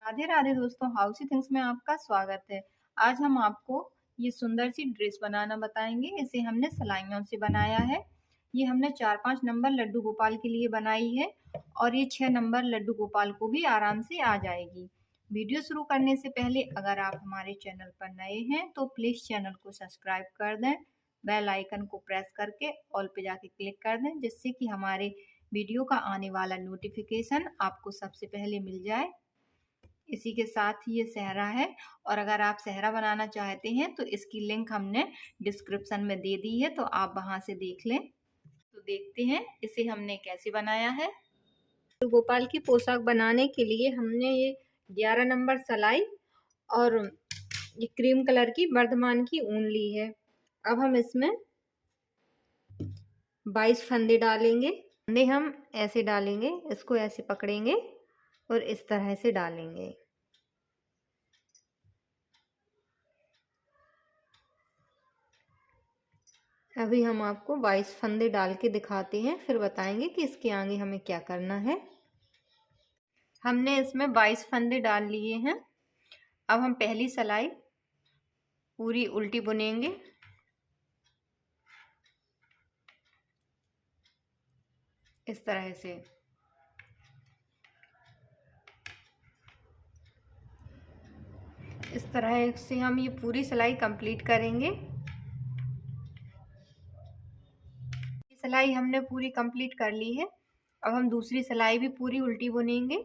राधे राधे दोस्तों, हाउसी थिंग्स में आपका स्वागत है। आज हम आपको ये सुंदर सी ड्रेस बनाना बताएंगे। इसे हमने सिलाइयों से बनाया है। ये हमने 4-5 नंबर लड्डू गोपाल के लिए बनाई है और ये 6 नंबर लड्डू गोपाल को भी आराम से आ जाएगी। वीडियो शुरू करने से पहले अगर आप हमारे चैनल पर नए हैं तो प्लीज चैनल को सब्सक्राइब कर दें, बेल आइकन को प्रेस करके ऑल पे जाके क्लिक कर दें, जिससे कि हमारे वीडियो का आने वाला नोटिफिकेशन आपको सबसे पहले मिल जाए। इसी के साथ ही ये सहरा है और अगर आप सहरा बनाना चाहते हैं तो इसकी लिंक हमने डिस्क्रिप्शन में दे दी है, तो आप वहां से देख लें। तो देखते हैं इसे हमने कैसे बनाया है। तो गोपाल की पोशाक बनाने के लिए हमने ये 11 नंबर सिलाई और ये क्रीम कलर की वर्धमान की ऊन ली है। अब हम इसमें 22 फंदे डालेंगे। फंदे हम ऐसे डालेंगे, इसको ऐसे पकड़ेंगे और इस तरह से डालेंगे। अभी हम आपको 22 फंदे डाल के दिखाते हैं, फिर बताएंगे कि इसके आगे हमें क्या करना है। हमने इसमें 22 फंदे डाल लिए हैं। अब हम पहली सिलाई पूरी उल्टी बुनेंगे। इस तरह से हम ये पूरी सिलाई कंप्लीट करेंगे। सिलाई हमने पूरी कंप्लीट कर ली है। अब हम दूसरी सिलाई भी पूरी उल्टी बुनेंगे।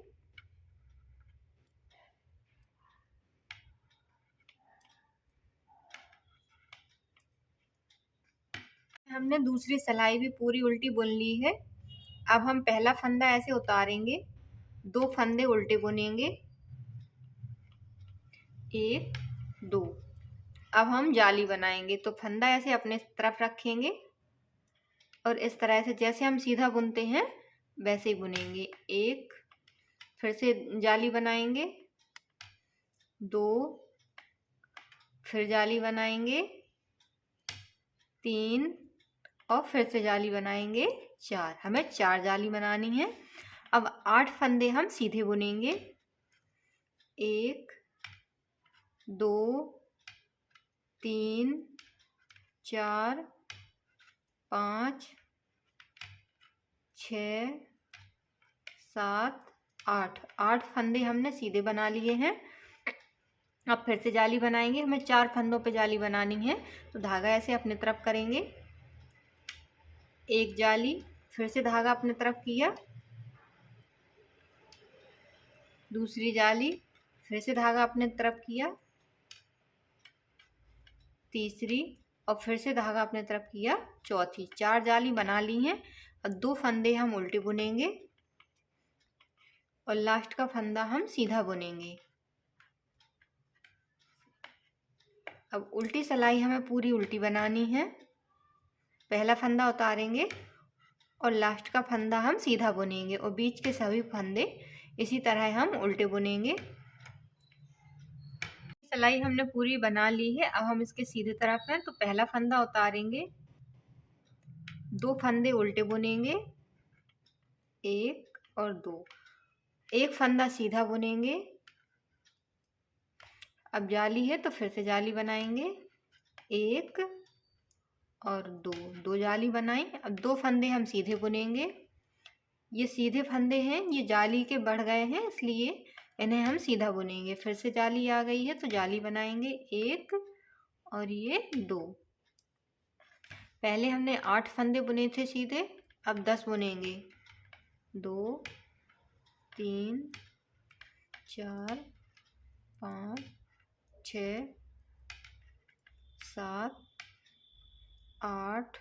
हमने दूसरी सिलाई भी पूरी उल्टी बुन ली है। अब हम पहला फंदा ऐसे उतारेंगे, 2 फंदे उल्टे बुनेंगे, 1 2। अब हम जाली बनाएंगे, तो फंदा ऐसे अपने तरफ रखेंगे और इस तरह से जैसे हम सीधा बुनते हैं वैसे ही बुनेंगे। 1, फिर से जाली बनाएंगे, 2, फिर जाली बनाएंगे, 3 और फिर से जाली बनाएंगे, 4। हमें 4 जाली बनानी है। अब 8 फंदे हम सीधे बुनेंगे, 1 2 3 4 5 6 7 8। 8 फंदे हमने सीधे बना लिए हैं। अब फिर से जाली बनाएंगे। हमें 4 फंदों पे जाली बनानी है, तो धागा ऐसे अपने तरफ करेंगे, एक जाली, फिर से धागा अपने तरफ किया, दूसरी जाली, फिर से धागा अपने तरफ किया, तीसरी, और फिर से धागा अपने तरफ किया, चौथी। 4 जाली बना ली हैं। और 2 फंदे हम उल्टे बुनेंगे और लास्ट का फंदा हम सीधा बुनेंगे। अब उल्टी सिलाई हमें पूरी उल्टी बनानी है। पहला फंदा उतारेंगे और लास्ट का फंदा हम सीधा बुनेंगे और बीच के सभी फंदे इसी तरह हम उल्टे बुनेंगे। सिलाई हमने पूरी बना ली है। अब हम इसके सीधे तरफ हैं, तो पहला फंदा उतारेंगे, 2 फंदे उल्टे बुनेंगे, 1 और 2, एक फंदा सीधा बुनेंगे। अब जाली है तो फिर से जाली बनाएंगे, 1 और 2, 2 जाली बनाई। अब 2 फंदे हम सीधे बुनेंगे। ये सीधे फंदे हैं, ये जाली के बढ़ गए हैं, इसलिए इन्हें हम सीधा बुनेंगे। फिर से जाली आ गई है तो जाली बनाएंगे, 1 और ये 2। पहले हमने 8 फंदे बुने थे सीधे, अब 10 बुनेंगे, 2 3 4 5 6 7 8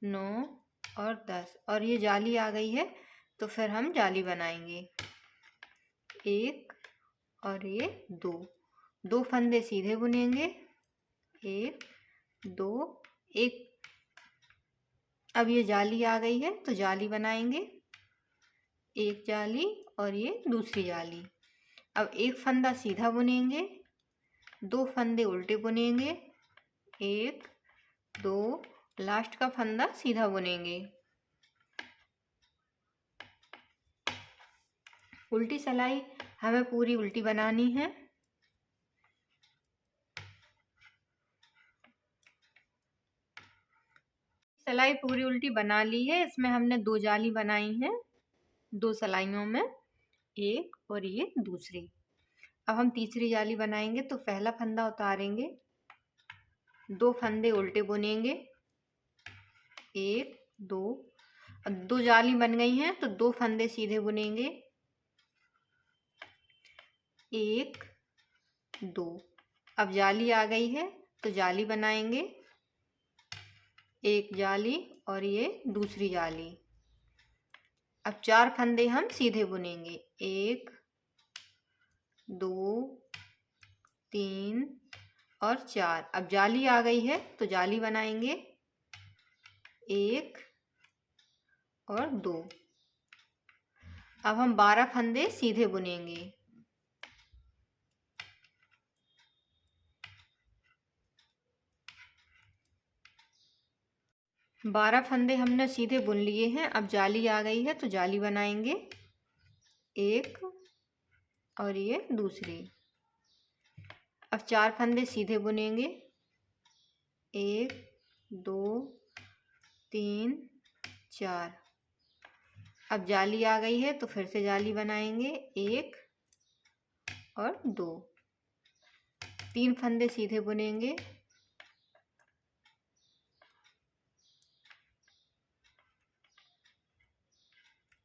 9 और 10। और ये जाली आ गई है तो फिर हम जाली बनाएंगे, 1 और ये 2, 2 फंदे सीधे बुनेंगे, 1 2 1। अब ये जाली आ गई है तो जाली बनाएंगे, एक जाली और ये दूसरी जाली। अब एक फंदा सीधा बुनेंगे, 2 फंदे उल्टे बुनेंगे, 1 2, लास्ट का फंदा सीधा बुनेंगे। उल्टी सिलाई हमें पूरी उल्टी बनानी है। सिलाई पूरी उल्टी बना ली है। इसमें हमने 2 जाली बनाई हैं, 2 सिलाइयों में, एक और ये दूसरी। अब हम तीसरी जाली बनाएंगे। तो पहला फंदा उतारेंगे, 2 फंदे उल्टे बुनेंगे, 1 2। अब 2 जाली बन गई हैं तो 2 फंदे सीधे बुनेंगे, 1 2। अब जाली आ गई है तो जाली बनाएंगे, एक जाली और ये दूसरी जाली। अब 4 फंदे हम सीधे बुनेंगे, 1 2 3 और 4। अब जाली आ गई है तो जाली बनाएंगे, 1 और 2। अब हम 12 फंदे सीधे बुनेंगे, 12 फंदे हमने सीधे बुन लिए हैं। अब जाली आ गई है तो जाली बनाएंगे, एक और ये दूसरी। अब 4 फंदे सीधे बुनेंगे, 1 2 3 4। अब जाली आ गई है तो फिर से जाली बनाएंगे, 1 और 2। 3 फंदे सीधे बुनेंगे,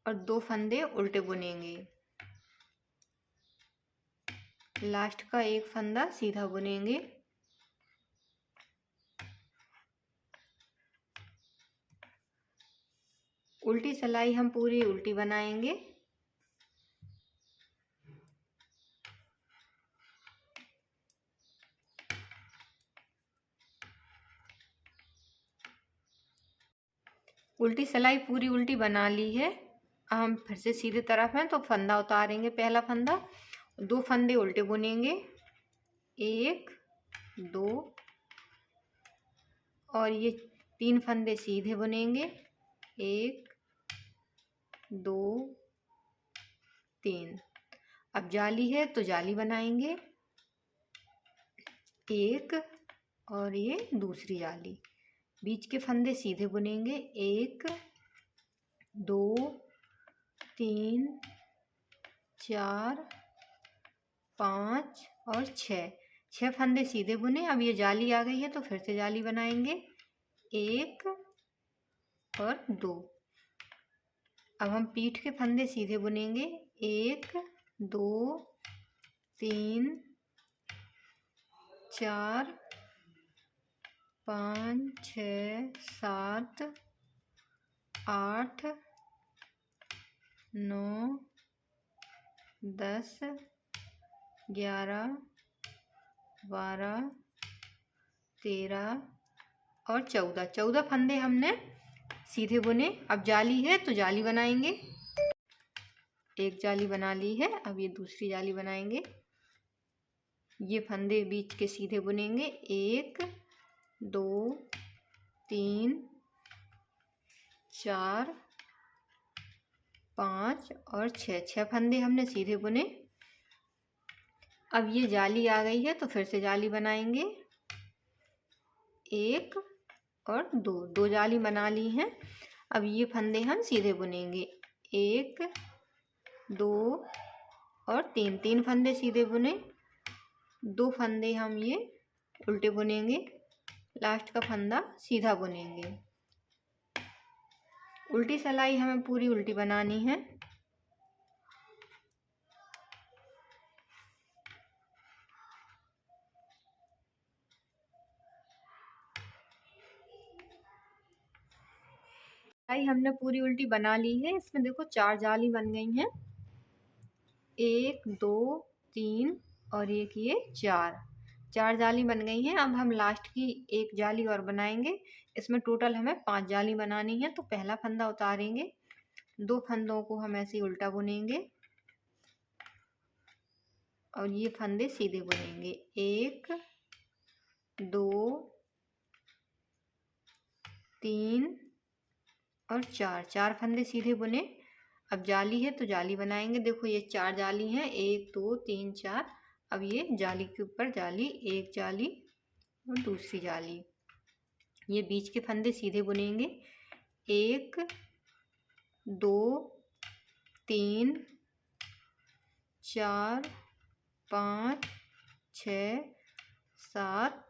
और 2 फंदे उल्टे बुनेंगे। लास्ट का एक फंदा सीधा बुनेंगे। उल्टी सिलाई हम पूरी उल्टी बनाएंगे। उल्टी सिलाई पूरी उल्टी बना ली है। अब हम फिर से सीधे तरफ हैं तो फंदा उतारेंगे, पहला फंदा, 2 फंदे उल्टे बुनेंगे, 1 2 और ये 3 फंदे सीधे बुनेंगे, 1 2 3। अब जाली है तो जाली बनाएंगे, 1 और ये दूसरी जाली। बीच के फंदे सीधे बुनेंगे, 1 2 3 4 5 और 6 फंदे सीधे बुने। अब ये जाली आ गई है तो फिर से जाली बनाएंगे, 1 और 2। अब हम पीठ के फंदे सीधे बुनेंगे, 1 2 3 4 5 6 7 8 9 10 11 12 13 और 14 फंदे हमने सीधे बुने। अब जाली है तो जाली बनाएंगे, एक जाली बना ली है। अब ये दूसरी जाली बनाएंगे। ये फंदे बीच के सीधे बुनेंगे, 1 2 3 4 5 और 6 फंदे हमने सीधे बुने। अब ये जाली आ गई है तो फिर से जाली बनाएंगे, 1 और 2 जाली बना ली हैं। अब ये फंदे हम सीधे बुनेंगे, 1 2 और 3 फंदे सीधे बुने, 2 फंदे हम ये उल्टे बुनेंगे, लास्ट का फंदा सीधा बुनेंगे। उल्टी सिलाई हमें पूरी उल्टी बनानी है। सिलाई हमने पूरी उल्टी बना ली है। इसमें देखो 4 जाली बन गई हैं, 1 2 3 और एक ये 4 जाली बन गई हैं। अब हम लास्ट की एक जाली और बनाएंगे। इसमें टोटल हमें 5 जाली बनानी है। तो पहला फंदा उतारेंगे, 2 फंदों को हम ऐसे उल्टा बुनेंगे और ये फंदे सीधे बुनेंगे, 1 2 3 और 4 फंदे सीधे बुने। अब जाली है तो जाली बनाएंगे। देखो ये 4 जाली हैं, 1 2 3 4। अब ये जाली के ऊपर जाली, एक जाली और दूसरी जाली। ये बीच के फंदे सीधे बुनेंगे। 1 2 3 4 5 6 7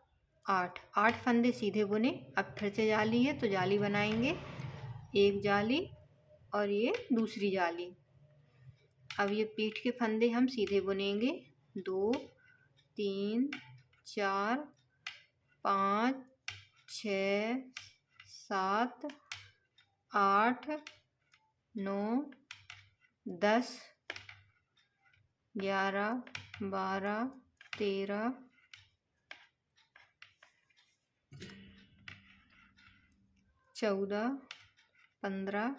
8। 8 फंदे सीधे बुने। अब फिर से जाली है तो जाली बनाएंगे, एक जाली और ये दूसरी जाली। अब ये पीठ के फंदे हम सीधे बुनेंगे। 2 3 4 5 6 7 8 9 10 11 12 13 14 15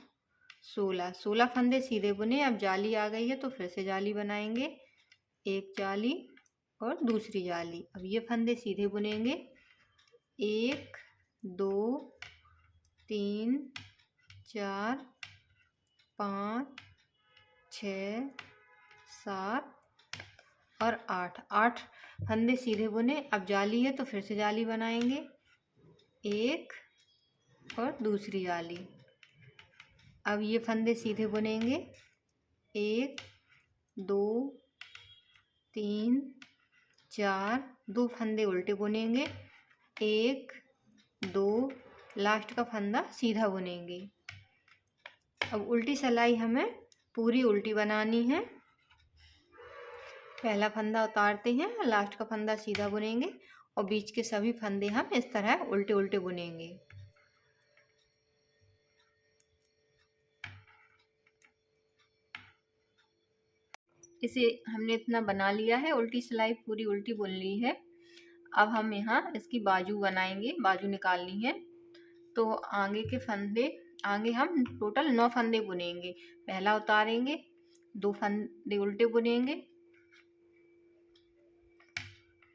16। 16 फंदे सीधे बुने। अब जाली आ गई है तो फिर से जाली बनाएंगे, एक जाली और दूसरी जाली। अब ये फंदे सीधे बुनेंगे। 1 2 3 4 5 6 7 और 8। 8 फंदे सीधे बुने। अब जाली है तो फिर से जाली बनाएंगे, एक और दूसरी जाली। अब ये फंदे सीधे बुनेंगे। 1 2 3 4। 2 फंदे उल्टे बुनेंगे, 1 2। लास्ट का फंदा सीधा बुनेंगे। अब उल्टी सिलाई हमें पूरी उल्टी बनानी है। पहला फंदा उतारते हैं, लास्ट का फंदा सीधा बुनेंगे और बीच के सभी फंदे हम इस तरह उल्टे उल्टे बुनेंगे। इसे हमने इतना बना लिया है, उल्टी सिलाई पूरी उल्टी बुन ली है। अब हम यहाँ इसकी बाजू बनाएंगे, बाजू निकालनी है। तो आगे के फंदे, आगे हम टोटल 9 फंदे बुनेंगे। पहला उतारेंगे, 2 फंदे उल्टे बुनेंगे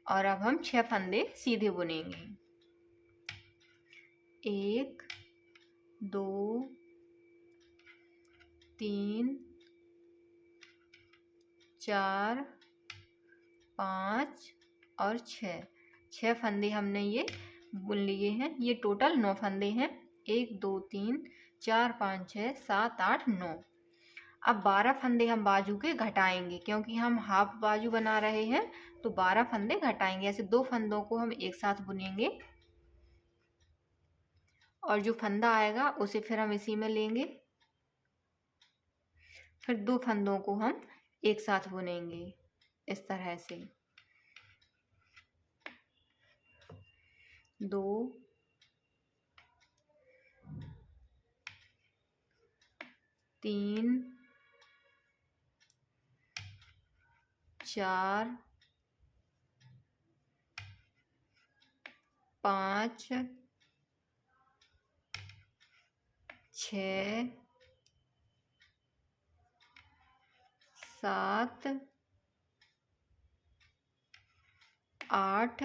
और अब हम 6 फंदे सीधे बुनेंगे। 1 2 3 4 5 और 6। 6 फंदे हमने ये बुन लिए हैं। ये टोटल 9 फंदे हैं। 1 2 3 4 5 6 7 8 9। अब 12 फंदे हम बाजू के घटाएंगे, क्योंकि हम हाफ बाजू बना रहे हैं तो 12 फंदे घटाएंगे। ऐसे 2 फंदों को हम एक साथ बुनेंगे और जो फंदा आएगा उसे फिर हम इसी में लेंगे। फिर 2 फंदों को हम एक साथ बुनेंगे इस तरह से। 2 3 4 5 6 7 8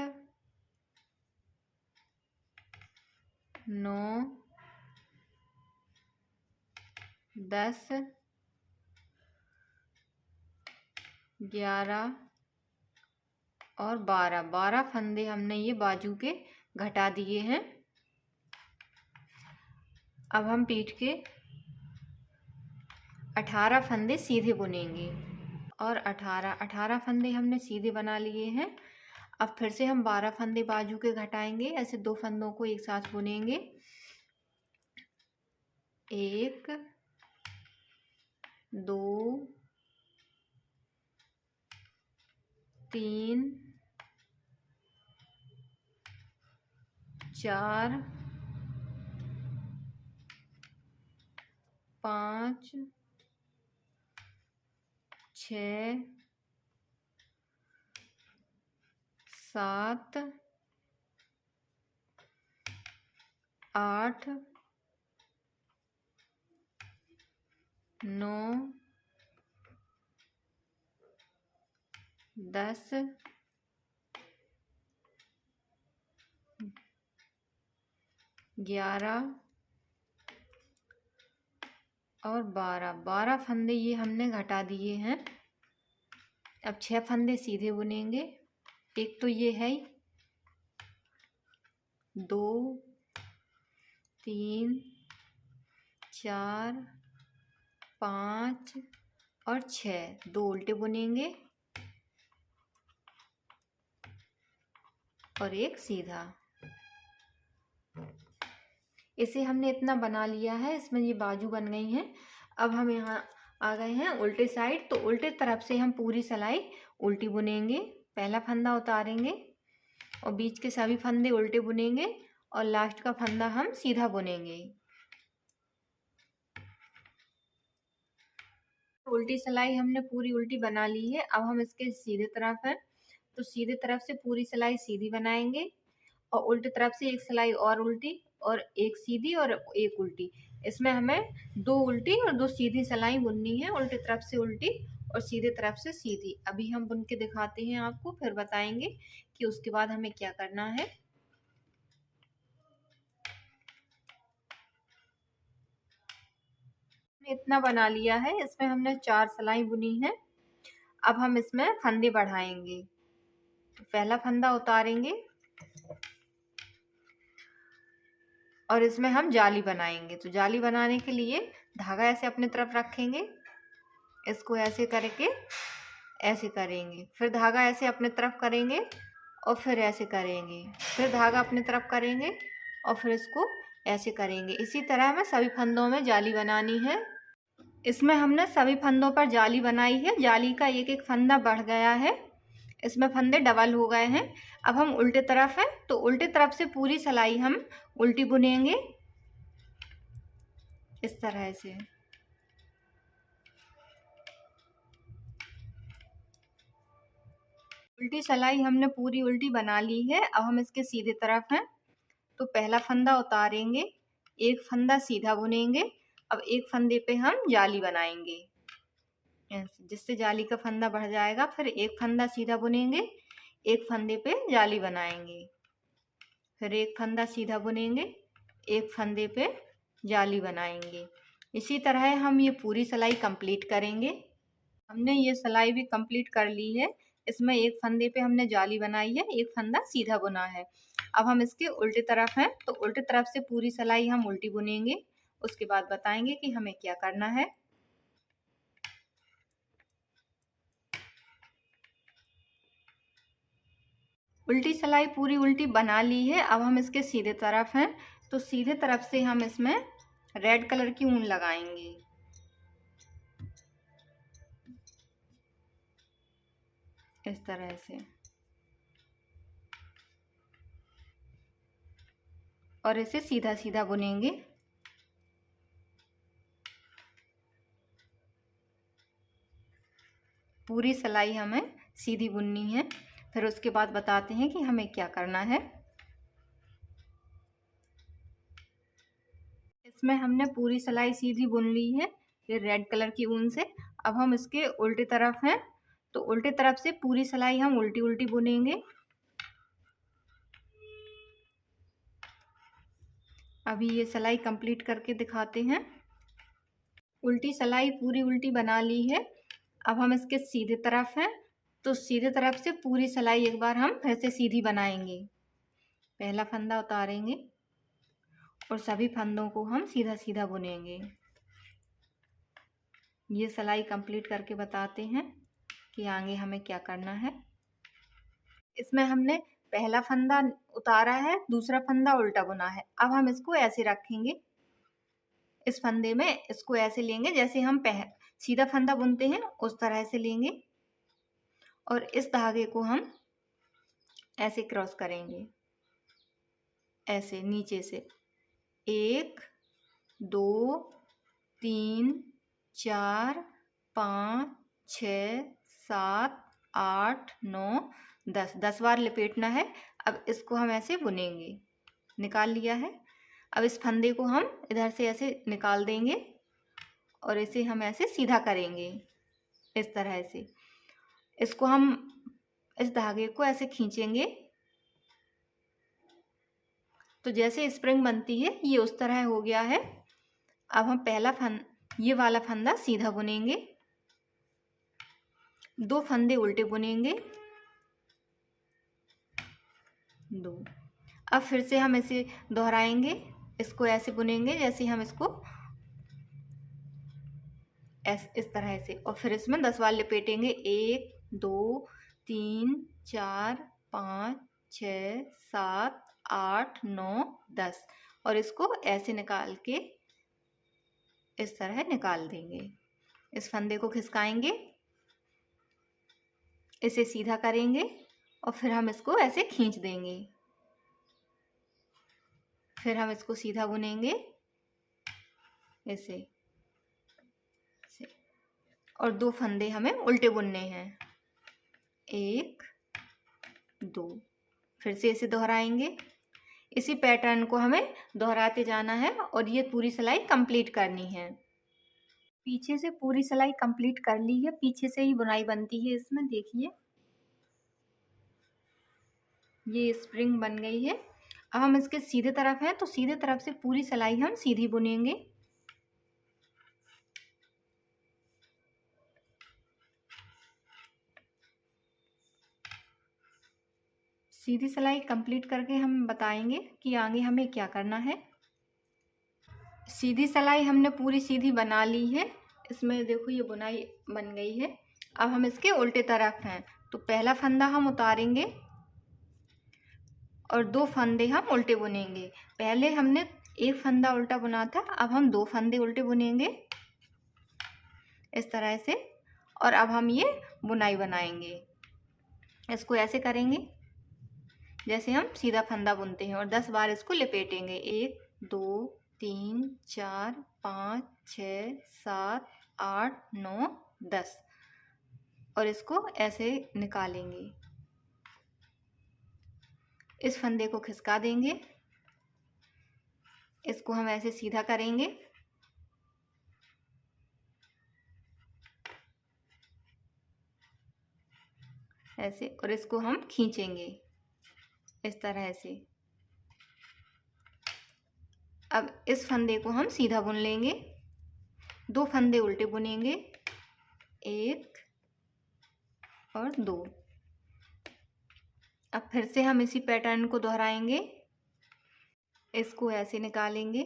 9 10 11 और 12। 12 फंदे हमने ये बाजू के घटा दिए हैं। अब हम पीठ के 18 फंदे सीधे बुनेंगे और 18 फंदे हमने सीधे बना लिए हैं। अब फिर से हम 12 फंदे बाजू के घटाएंगे। ऐसे 2 फंदों को एक साथ बुनेंगे, 1 2 3 4 5 6 7 8 9 10 11 और 12 फंदे ये हमने घटा दिए हैं। अब 6 फंदे सीधे बुनेंगे। एक तो ये है, 2 3 4 5 और 6, 2 उल्टे बुनेंगे और एक सीधा। इसे हमने इतना बना लिया है, इसमें ये बाजू बन गई हैं। अब हम यहाँ आ गए हैं उल्टे साइड, तो उल्टे तरफ से हम पूरी सिलाई उल्टी बुनेंगे। पहला फंदा उतारेंगे और बीच के सभी फंदे उल्टे बुनेंगे और लास्ट का फंदा हम सीधा बुनेंगे। उल्टी सिलाई हमने पूरी उल्टी बना ली है। अब हम इसके सीधे तरफ है, तो सीधे तरफ से पूरी सिलाई सीधी बनाएंगे और उल्टी तरफ से एक सिलाई और उल्टी और एक सीधी और एक उल्टी। इसमें हमें 2 उल्टी और 2 सीधी सिलाई बुननी है, उल्टी तरफ से उल्टी और सीधे तरफ से सीधी। अभी हम बुन के दिखाते हैं आपको, फिर बताएंगे कि उसके बाद हमें क्या करना है। इतना बना लिया है, इसमें हमने 4 सिलाई बुनी है। अब हम इसमें फंदे बढ़ाएंगे। तो पहला फंदा उतारेंगे और इसमें हम जाली बनाएंगे। तो जाली बनाने के लिए धागा ऐसे अपनी तरफ रखेंगे, इसको ऐसे करके ऐसे करेंगे, फिर धागा ऐसे अपनी तरफ करेंगे और फिर ऐसे करेंगे, फिर धागा अपनी तरफ करेंगे और फिर इसको ऐसे करेंगे। इसी तरह हमें सभी फंदों में जाली बनानी है। इसमें हमने सभी फंदों पर जाली बनाई है। जाली का एक एक फंदा बढ़ गया है, इसमें फंदे डबल हो गए हैं। अब हम उल्टे तरफ है, तो उल्टे तरफ से पूरी सिलाई हम उल्टी बुनेंगे इस तरह से। उल्टी सिलाई हमने पूरी उल्टी बना ली है। अब हम इसके सीधे तरफ हैं, तो पहला फंदा उतारेंगे, एक फंदा सीधा बुनेंगे। अब एक फंदे पे हम जाली बनाएंगे, जिससे जाली का फंदा बढ़ जाएगा। फिर एक फंदा सीधा बुनेंगे, एक फंदे पे जाली बनाएंगे, फिर एक फंदा सीधा बुनेंगे, एक फंदे पे जाली बनाएंगे। इसी तरह हम ये पूरी सिलाई कंप्लीट करेंगे। हमने ये सिलाई भी कंप्लीट कर ली है। इसमें एक फंदे पे हमने जाली बनाई है, एक फंदा सीधा बुना है। अब हम इसके उल्टे तरफ हैं, तो उल्टे तरफ से पूरी सिलाई हम उल्टी बुनेंगे। उसके बाद बताएंगे कि हमें क्या करना है। उल्टी सिलाई पूरी उल्टी बना ली है। अब हम इसके सीधे तरफ हैं, तो सीधे तरफ से हम इसमें रेड कलर की ऊन लगाएंगे। इस तरह से, और इसे सीधा सीधा बुनेंगे। पूरी सिलाई हमें सीधी बुननी है। फिर उसके बाद बताते हैं कि हमें क्या करना है। इसमें हमने पूरी सिलाई सीधी बुन ली है ये रेड कलर की ऊन से। अब हम इसके उल्टे तरफ हैं, तो उल्टे तरफ से पूरी सिलाई हम उल्टी उल्टी बुनेंगे। अभी ये सिलाई कंप्लीट करके दिखाते हैं। उल्टी सिलाई पूरी उल्टी बना ली है। अब हम इसके सीधे तरफ हैं, तो सीधे तरफ से पूरी सिलाई एक बार हम फिर से सीधी बनाएंगे। पहला फंदा उतारेंगे और सभी फंदों को हम सीधा सीधा बुनेंगे। ये सिलाई कंप्लीट करके बताते हैं कि आगे हमें क्या करना है। इसमें हमने पहला फंदा उतारा है, दूसरा फंदा उल्टा बुना है। अब हम इसको ऐसे रखेंगे, इस फंदे में इसको ऐसे लेंगे जैसे हम सीधा फंदा बुनते हैं उस तरह से लेंगे और इस धागे को हम ऐसे क्रॉस करेंगे, ऐसे नीचे से 1 2 3 4 5 6 7 8 9 10 बार लपेटना है। अब इसको हम ऐसे बुनेंगे। निकाल लिया है। अब इस फंदे को हम इधर से ऐसे निकाल देंगे और इसे हम ऐसे सीधा करेंगे इस तरह से। इसको हम इस धागे को ऐसे खींचेंगे, तो जैसे स्प्रिंग बनती है ये उस तरह हो गया है। अब हम पहला ये वाला फंदा सीधा बुनेंगे, 2 फंदे उल्टे बुनेंगे, 2। अब फिर से हम इसे दोहराएंगे, इसको ऐसे बुनेंगे जैसे हम इसको इस तरह से, और फिर इसमें 10 बार लपेटेंगे। 1 2 3 4 5 6 7 8 9 10, और इसको ऐसे निकाल के इस तरह निकाल देंगे। इस फंदे को खिसकाएंगे, इसे सीधा करेंगे और फिर हम इसको ऐसे खींच देंगे। फिर हम इसको सीधा बुनेंगे ऐसे, और 2 फंदे हमें उल्टे बुनने हैं, 1 2। फिर से इसे दोहराएंगे। इसी पैटर्न को हमें दोहराते जाना है और ये पूरी सिलाई कंप्लीट करनी है। पीछे से पूरी सिलाई कंप्लीट कर ली है, पीछे से ही बुनाई बनती है इसमें। देखिए ये स्प्रिंग बन गई है। अब हम इसके सीधे तरफ हैं तो सीधे तरफ से पूरी सिलाई हम सीधी बुनेंगे। सीधी सिलाई कंप्लीट करके हम बताएंगे कि आगे हमें क्या करना है। सीधी सिलाई हमने पूरी सीधी बना ली है। इसमें देखो ये बुनाई बन गई है। अब हम इसके उल्टे तरफ हैं तो पहला फंदा हम उतारेंगे और 2 फंदे हम उल्टे बुनेंगे। पहले हमने 1 फंदा उल्टा बुना था, अब हम 2 फंदे उल्टे बुनेंगे इस तरह से, और अब हम ये बुनाई बनाएंगे। इसको ऐसे करेंगे जैसे हम सीधा फंदा बुनते हैं और 10 बार इसको लपेटेंगे। 1 2 3 4 5 6 7 8 9 10, और इसको ऐसे निकालेंगे। इस फंदे को खिसका देंगे, इसको हम ऐसे सीधा करेंगे, ऐसे, और इसको हम खींचेंगे इस तरह से। अब इस फंदे को हम सीधा बुन लेंगे, 2 फंदे उल्टे बुनेंगे, 1 और 2। अब फिर से हम इसी पैटर्न को दोहराएंगे। इसको ऐसे निकालेंगे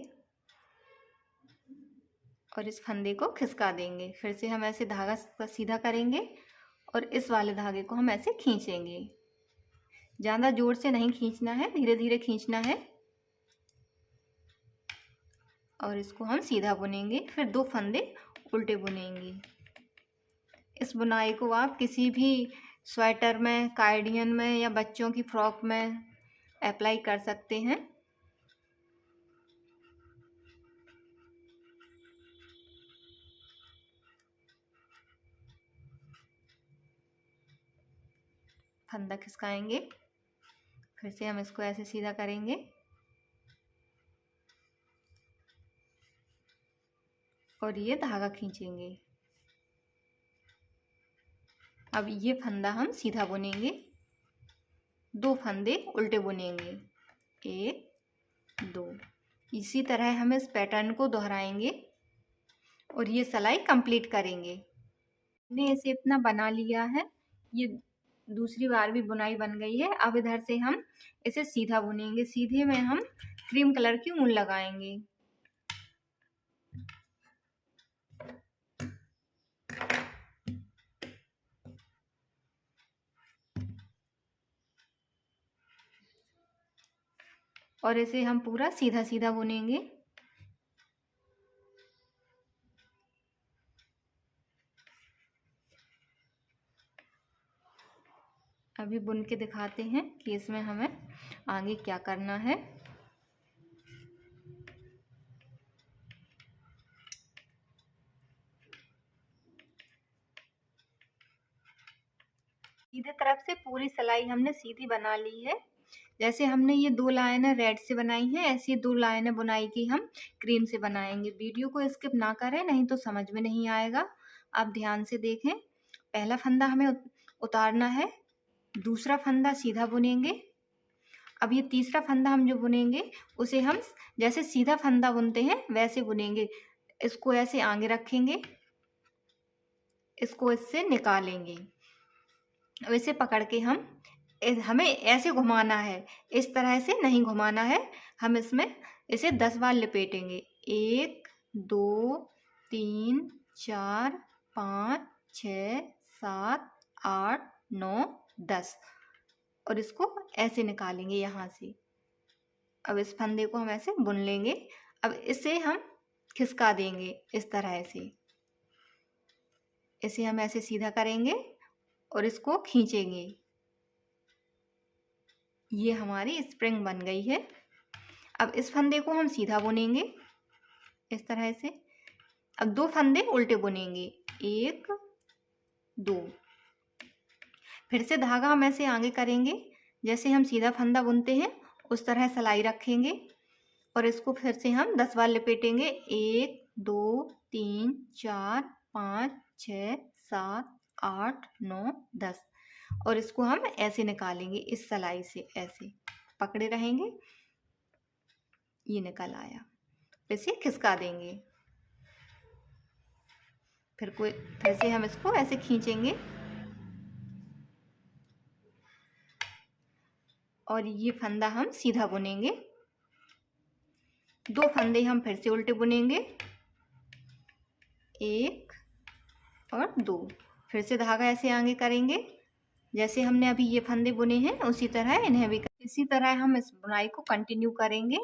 और इस फंदे को खिसका देंगे। फिर से हम ऐसे धागा सीधा करेंगे और इस वाले धागे को हम ऐसे खींचेंगे। ज़्यादा जोर से नहीं खींचना है, धीरे धीरे खींचना है, और इसको हम सीधा बुनेंगे। फिर 2 फंदे उल्टे बुनेंगे। इस बुनाई को आप किसी भी स्वेटर में, कार्डिगन में या बच्चों की फ्रॉक में अप्लाई कर सकते हैं। फंदा खिसकाएंगे, फिर से हम इसको ऐसे सीधा करेंगे और ये धागा खींचेंगे। अब ये फंदा हम सीधा बुनेंगे, 2 फंदे उल्टे बुनेंगे, 1 2। इसी तरह हम इस पैटर्न को दोहराएंगे और ये सिलाई कंप्लीट करेंगे। हमने इसे इतना बना लिया है, ये दूसरी बार भी बुनाई बन गई है। अब इधर से हम इसे सीधा बुनेंगे। सीधे में हम क्रीम कलर की ऊन लगाएंगे। और इसे हम पूरा सीधा सीधा बुनेंगे। अभी बुन के दिखाते हैं कि इसमें हमें आगे क्या करना है। सीधे तरफ से पूरी सिलाई हमने सीधी बना ली है। जैसे हमने ये 2 लाइनें रेड से बनाई हैं, ऐसी 2 लाइनें बुनाई की हम क्रीम से बनाएंगे। वीडियो को स्किप ना करें, नहीं तो समझ में नहीं आएगा। आप ध्यान से देखें। पहला फंदा हमें उतारना है, दूसरा फंदा सीधा बुनेंगे। अब ये तीसरा फंदा हम जो बुनेंगे उसे हम जैसे सीधा फंदा बुनते हैं वैसे बुनेंगे। इसको ऐसे आगे रखेंगे, इसको इससे निकालेंगे। अब इसे पकड़ के हमें ऐसे घुमाना है, इस तरह से नहीं घुमाना है। हम इसमें इसे 10 बार लपेटेंगे। 1 2 3 4 5 6 7 8 9 10 और इसको ऐसे निकालेंगे यहाँ से। अब इस फंदे को हम ऐसे बुन लेंगे। अब इसे हम खिसका देंगे इस तरह से। इसे हम ऐसे सीधा करेंगे और इसको खींचेंगे। ये हमारी स्प्रिंग बन गई है। अब इस फंदे को हम सीधा बुनेंगे इस तरह से। अब 2 फंदे उल्टे बुनेंगे, 1 2। फिर से धागा हम ऐसे आगे करेंगे, जैसे हम सीधा फंदा बुनते हैं उस तरह सिलाई रखेंगे और इसको फिर से हम 10 बार लपेटेंगे। 1 2 3 4 5 6 7 8 9 10 और इसको हम ऐसे निकालेंगे इस सिलाई से। ऐसे पकड़े रहेंगे, ये निकल आया। इसे खिसका देंगे। फिर से हम इसको ऐसे खींचेंगे और ये फंदा हम सीधा बुनेंगे। 2 फंदे हम फिर से उल्टे बुनेंगे, 1 और 2। फिर से धागा ऐसे आगे करेंगे, जैसे हमने अभी ये फंदे बुने हैं उसी तरह इन्हें भी। इसी तरह हम इस बुनाई को कंटिन्यू करेंगे।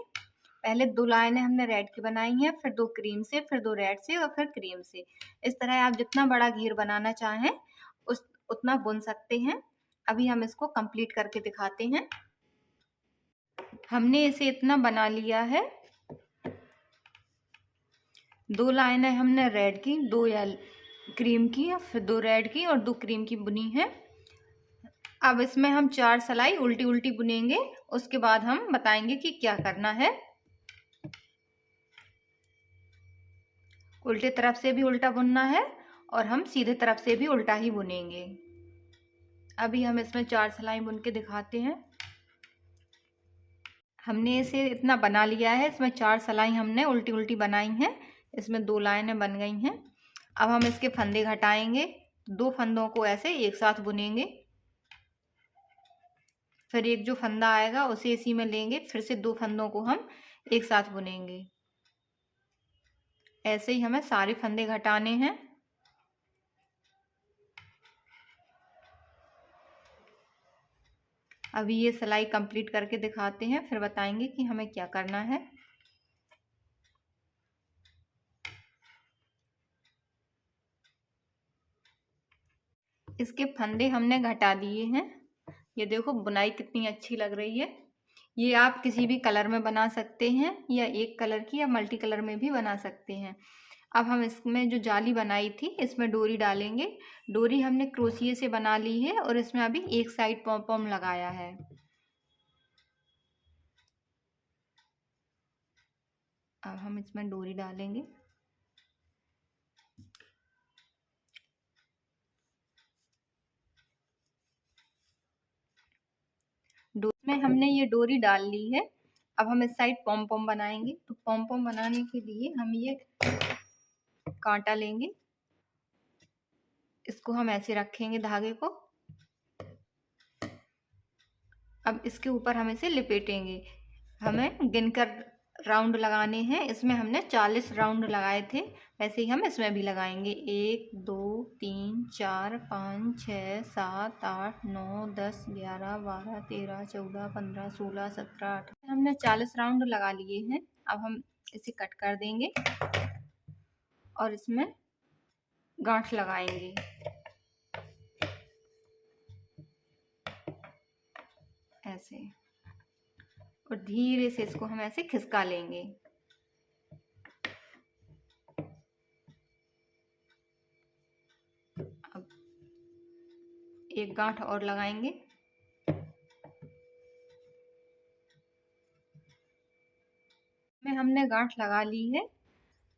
पहले 2 लाइनें हमने रेड की बनाई हैं, फिर 2 क्रीम से, फिर 2 रेड से और फिर क्रीम से। इस तरह आप जितना बड़ा घेर बनाना चाहें उतना बुन सकते हैं। अभी हम इसको कंप्लीट करके दिखाते हैं। हमने इसे इतना बना लिया है। 2 लाइनें हमने रेड की, 2 क्रीम की, फिर 2 रेड की और 2 क्रीम की बुनी है। अब इसमें हम 4 सिलाई उल्टी उल्टी बुनेंगे, उसके बाद हम बताएंगे कि क्या करना है। उल्टे तरफ से भी उल्टा बुनना है और हम सीधे तरफ से भी उल्टा ही बुनेंगे। अभी हम इसमें 4 सिलाई बुन के दिखाते हैं। हमने इसे इतना बना लिया है। इसमें 4 सिलाई हमने उल्टी उल्टी बनाई हैं। इसमें 2 लाइनें बन गई हैं। अब हम इसके फंदे घटाएंगे। 2 फंदों को ऐसे एक साथ बुनेंगे, फिर एक जो फंदा आएगा उसे इसी में लेंगे, फिर से 2 फंदों को हम एक साथ बुनेंगे। ऐसे ही हमें सारे फंदे घटाने हैं। अभी ये सिलाई कंप्लीट करके दिखाते हैं, फिर बताएंगे कि हमें क्या करना है। इसके फंदे हमने घटा दिए हैं। ये देखो बुनाई कितनी अच्छी लग रही है। ये आप किसी भी कलर में बना सकते हैं या एक कलर की या मल्टी कलर में भी बना सकते हैं। अब हम इसमें जो जाली बनाई थी इसमें डोरी डालेंगे। डोरी हमने क्रोशिये से बना ली है और इसमें अभी एक साइड पॉम पॉम लगाया है। अब हम इसमें डोरी डालेंगे। डोरी में हमने ये डोरी डाल ली है। अब हम इस साइड पॉम पॉम बनाएंगे। तो पॉम पॉम बनाने के लिए हम ये कांटा लेंगे, इसको हम ऐसे रखेंगे धागे को। अब इसके ऊपर हम इसे लिपेटेंगे। हमें गिनकर राउंड लगाने हैं। इसमें हमने 40 राउंड लगाए थे, वैसे ही हम इसमें भी लगाएंगे। 1 2 3 4 5 6 7 8 9 10 11 12 13 14 15 16 17 18। हमने 40 राउंड लगा लिए हैं। अब हम इसे कट कर देंगे और इसमें गांठ लगाएंगे ऐसे, और धीरे से इसको हम ऐसे खिसका लेंगे। अब एक गांठ और लगाएंगे। में हमने गांठ लगा ली है।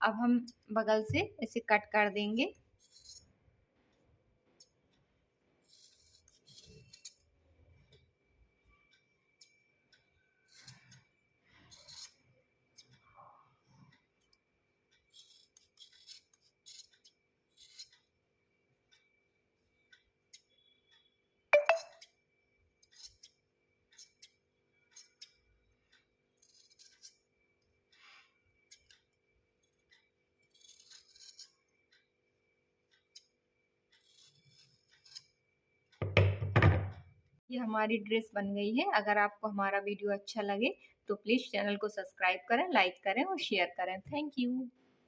अब हम बगल से इसे कट कर देंगे। ये हमारी ड्रेस बन गई है। अगर आपको हमारा वीडियो अच्छा लगे तो प्लीज़ चैनल को सब्सक्राइब करें, लाइक करें और शेयर करें। Thank you.